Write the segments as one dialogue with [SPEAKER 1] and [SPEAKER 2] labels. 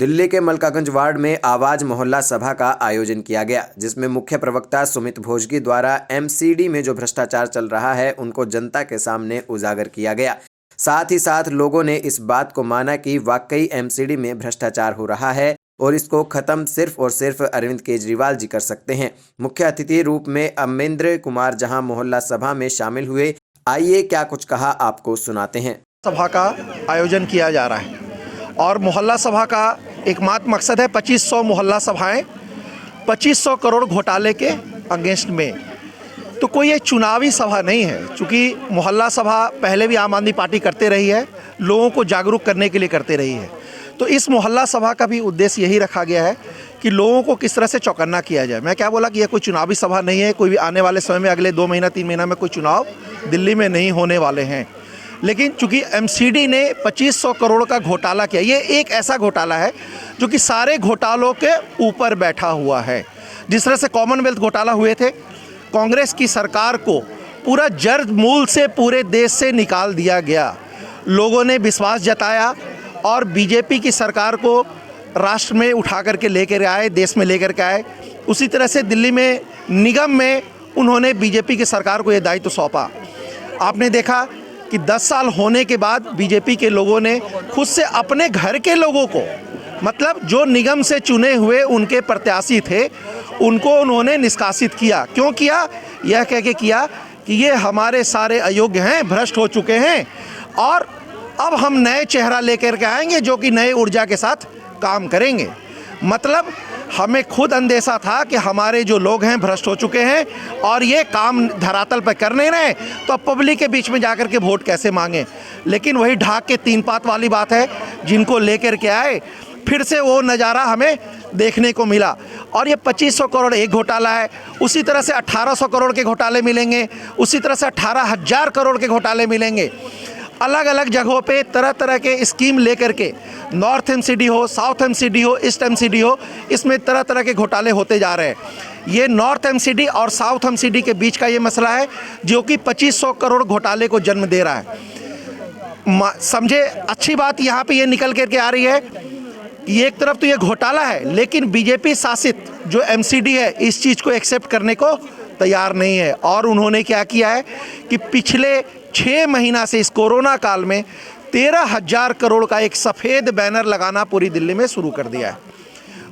[SPEAKER 1] दिल्ली के मलकागंज वार्ड में आवाज मोहल्ला सभा का आयोजन किया गया, जिसमें मुख्य प्रवक्ता सुमित भोजगी द्वारा एमसीडी में जो भ्रष्टाचार चल रहा है उनको जनता के सामने उजागर किया गया। साथ ही साथ लोगों ने इस बात को माना कि वाकई एमसीडी में भ्रष्टाचार हो रहा है और इसको खत्म सिर्फ और सिर्फ अरविंद केजरीवाल जी कर सकते हैं। मुख्य अतिथि रूप में अमरिंदर कुमार जहां मोहल्ला सभा में शामिल हुए। आइए क्या कुछ कहा आपको सुनाते हैं।
[SPEAKER 2] सभा का आयोजन किया जा रहा है और मोहल्ला सभा का एकमात्र मकसद है 2500 मोहल्ला सभाएं 2500 करोड़ घोटाले के अगेंस्ट में। तो कोई ये चुनावी सभा नहीं है, क्योंकि मोहल्ला सभा पहले भी आम आदमी पार्टी करते रही है, लोगों को जागरूक करने के लिए करते रही है। तो इस मोहल्ला सभा का भी उद्देश्य यही रखा गया है कि लोगों को किस तरह से चौकन्ना किया जाए। मैं क्या बोला कि यह कोई चुनावी सभा नहीं है, कोई भी आने वाले समय में अगले 2 महीना 3 महीना में कोई चुनाव दिल्ली में नहीं होने वाले हैं। लेकिन चूंकि एमसीडी ने 2500 करोड़ का घोटाला किया, ये एक ऐसा घोटाला है जो कि सारे घोटालों के ऊपर बैठा हुआ है। जिस तरह से कॉमनवेल्थ घोटाला हुए थे, कांग्रेस की सरकार को पूरा जड़ मूल से पूरे देश से निकाल दिया गया। लोगों ने विश्वास जताया और बीजेपी की सरकार को राष्ट्र में उठा करके लेकर आए, देश में लेकर के आए। उसी तरह से दिल्ली में निगम में उन्होंने बीजेपी की सरकार को ये दायित्व सौंपा। आपने देखा कि 10 साल होने के बाद बीजेपी के लोगों ने खुद से अपने घर के लोगों को, मतलब जो निगम से चुने हुए उनके प्रत्याशी थे, उनको उन्होंने निष्कासित किया। क्यों किया? यह कह के किया कि ये हमारे सारे अयोग्य हैं, भ्रष्ट हो चुके हैं और अब हम नए चेहरा लेकर के आएंगे जो कि नए ऊर्जा के साथ काम करेंगे। मतलब हमें खुद अंदेशा था कि हमारे जो लोग हैं भ्रष्ट हो चुके हैं और ये काम धरातल पर कर नहीं रहे, तो अब पब्लिक के बीच में जाकर के वोट कैसे मांगे। लेकिन वही ढाक के 3 पात वाली बात है, जिनको लेकर के आए फिर से वो नज़ारा हमें देखने को मिला। और ये 2500 करोड़ एक घोटाला है, उसी तरह से 1800 करोड़ के घोटाले मिलेंगे, उसी तरह से 18,000 करोड़ के घोटाले मिलेंगे। अलग अलग जगहों पे तरह तरह के स्कीम लेकर के, नॉर्थ एमसीडी हो, साउथ एमसीडी हो, ईस्ट एमसीडी हो, इसमें तरह तरह के घोटाले होते जा रहे हैं। ये नॉर्थ एमसीडी और साउथ एमसीडी के बीच का ये मसला है जो कि 2500 करोड़ घोटाले को जन्म दे रहा है। समझे, अच्छी बात यहाँ पे ये निकल करके आ रही है कि एक तरफ तो ये घोटाला है, लेकिन बीजेपी शासित जो एमसीडी है इस चीज़ को एक्सेप्ट करने को तैयार नहीं है। और उन्होंने क्या किया है कि पिछले 6 महीना से इस कोरोना काल में 13,000 करोड़ का एक सफ़ेद बैनर लगाना पूरी दिल्ली में शुरू कर दिया है।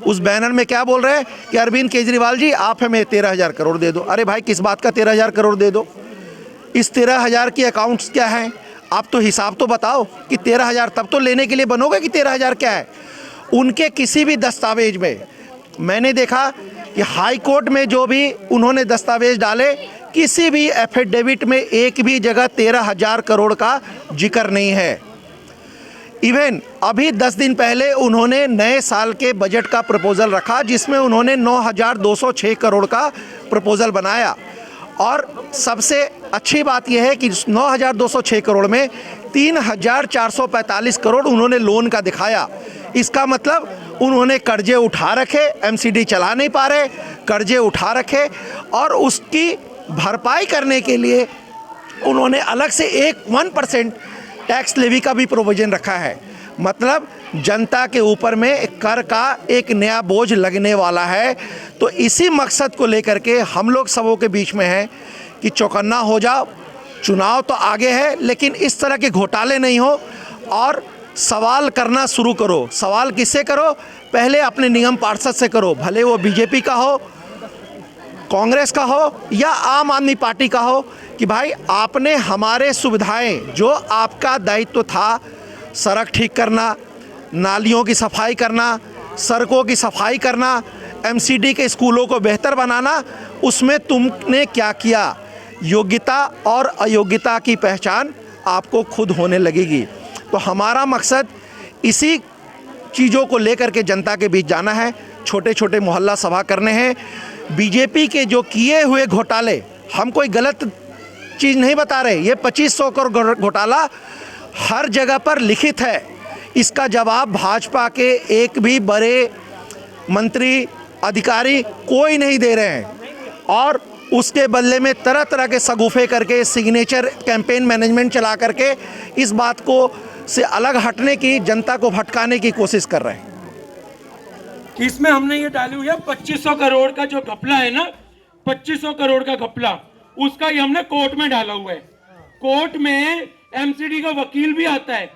[SPEAKER 2] उस बैनर में क्या बोल रहे हैं कि अरविंद केजरीवाल जी आप हमें 13,000 करोड़ दे दो। अरे भाई, किस बात का 13,000 करोड़ दे दो? इस 13,000 की अकाउंट्स क्या हैं? आप तो हिसाब तो बताओ कि 13,000 तब तो लेने के लिए बनोगे कि 13,000 क्या है। उनके किसी भी दस्तावेज में मैंने देखा कि हाई कोर्ट में जो भी उन्होंने दस्तावेज डाले, किसी भी एफिडेविट में एक भी जगह 13,000 करोड़ का जिक्र नहीं है। इवन अभी 10 दिन पहले उन्होंने नए साल के बजट का प्रपोजल रखा, जिसमें उन्होंने 9,206 करोड़ का प्रपोजल बनाया। और सबसे अच्छी बात यह है कि 9,206 करोड़ में 3,445 करोड़ उन्होंने लोन का दिखाया। इसका मतलब उन्होंने कर्जे उठा रखे, एमसीडी चला नहीं पा रहे, कर्जे उठा रखे और उसकी भरपाई करने के लिए उन्होंने अलग से 1% टैक्स लेवी का भी प्रोविजन रखा है। मतलब जनता के ऊपर में कर का एक नया बोझ लगने वाला है। तो इसी मकसद को लेकर के हम लोग सबों के बीच में हैं कि चौकन्ना हो जाओ। चुनाव तो आगे है, लेकिन इस तरह के घोटाले नहीं हो और सवाल करना शुरू करो। सवाल किससे करो? पहले अपने निगम पार्षद से करो, भले वो बीजेपी का हो, कांग्रेस का हो या आम आदमी पार्टी का हो, कि भाई आपने हमारे सुविधाएं, जो आपका दायित्व था, सड़क ठीक करना, नालियों की सफाई करना, सड़कों की सफाई करना, एमसीडी के स्कूलों को बेहतर बनाना, उसमें तुमने क्या किया? योग्यता और अयोग्यता की पहचान आपको खुद होने लगेगी। तो हमारा मकसद इसी चीज़ों को लेकर के जनता के बीच जाना है, छोटे छोटे मोहल्ला सभा करने हैं। बीजेपी के जो किए हुए घोटाले, हम कोई गलत चीज़ नहीं बता रहे, ये 2500 करोड़ घोटाला हर जगह पर लिखित है। इसका जवाब भाजपा के एक भी बड़े मंत्री अधिकारी कोई नहीं दे रहे हैं और उसके बदले में तरह तरह के सगुफे करके, सिग्नेचर कैंपेन मैनेजमेंट चला करके इस बात को से अलग हटने की, जनता को भटकाने की कोशिश कर रहे हैं।
[SPEAKER 3] इसमें हमने ये डाली हुई है 2500 करोड़ का जो घपला है ना, 2500 करोड़ का घपला, उसका ही हमने कोर्ट में डाला हुआ है। कोर्ट में एमसीडी का वकील भी आता है,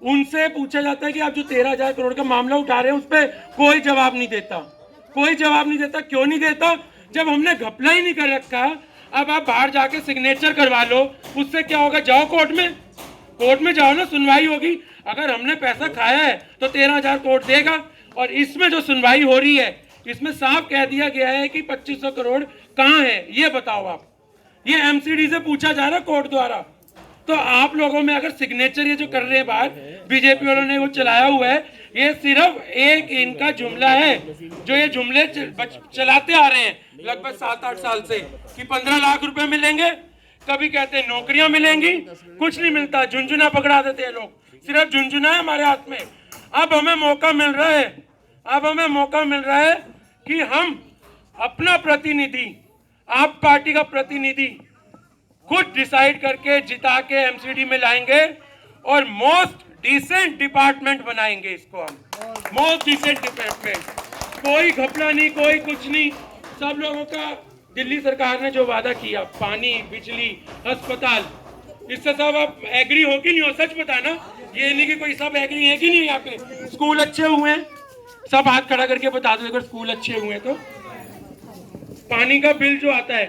[SPEAKER 3] उनसे पूछा जाता है कि आप जो 13,000 करोड़ का मामला उठा रहे हैं उस पर कोई जवाब नहीं देता, कोई जवाब नहीं देता। क्यों नहीं देता? जब हमने घपला ही नहीं कर रखा। अब आप बाहर जाके सिग्नेचर करवा लो, उससे क्या होगा? जाओ कोर्ट में जाओ ना, सुनवाई होगी। अगर हमने पैसा खाया है तो 13,000 करोड़ देगा। और इसमें जो सुनवाई हो रही है, इसमें साफ कह दिया गया है कि 2500 करोड़ कहाँ है, ये बताओ आप। ये एमसीडी से पूछा जा रहा है कोर्ट द्वारा। तो आप लोगों में अगर सिग्नेचर ये जो कर रहे हैं बाहर, बीजेपी वालों ने वो चलाया हुआ है, ये सिर्फ एक इनका जुमला है, जो ये जुमले चलाते आ रहे हैं लगभग 7-8 साल से, कि 15 लाख रुपए मिलेंगे, कभी कहते हैं नौकरियां मिलेंगी, कुछ नहीं मिलता, झुंझुना पकड़ा देते हैं लोग, सिर्फ झुंझुना है हमारे हाथ में। अब हमें मौका मिल रहा है कि हम अपना प्रतिनिधि, आप पार्टी का प्रतिनिधि खुद डिसाइड करके जिता के एमसीडी में लाएंगे और मोस्ट डिसेंट डिपार्टमेंट बनाएंगे इसको हम। मोस्ट डिसेंट डिपार्टमेंट, कोई घपला नहीं, कोई कुछ नहीं। सब लोगों का दिल्ली सरकार ने जो वादा किया, पानी, बिजली, अस्पताल, इससे सब आप एग्री हो कि नहीं हो? सच बताना, ये नहीं कि कोई सब एग्री है कि नहीं। यहाँ पे स्कूल अच्छे हुए हैं, सब हाथ खड़ा करके बता दो अगर स्कूल अच्छे हुए हैं तो। पानी का बिल जो आता है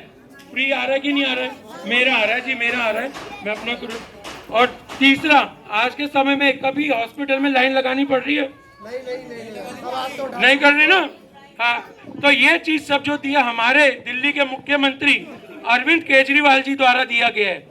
[SPEAKER 3] फ्री आ रहा है कि नहीं आ रहा है? मेरा आ रहा है जी, मेरा आ रहा है, मैं अपना करूँ। और तीसरा, आज के समय में कभी हॉस्पिटल में लाइन लगानी पड़ रही है? नहीं कर रही ना। हाँ, तो ये चीज सब जो दिया हमारे दिल्ली के मुख्यमंत्री अरविंद केजरीवाल जी द्वारा दिया गया है,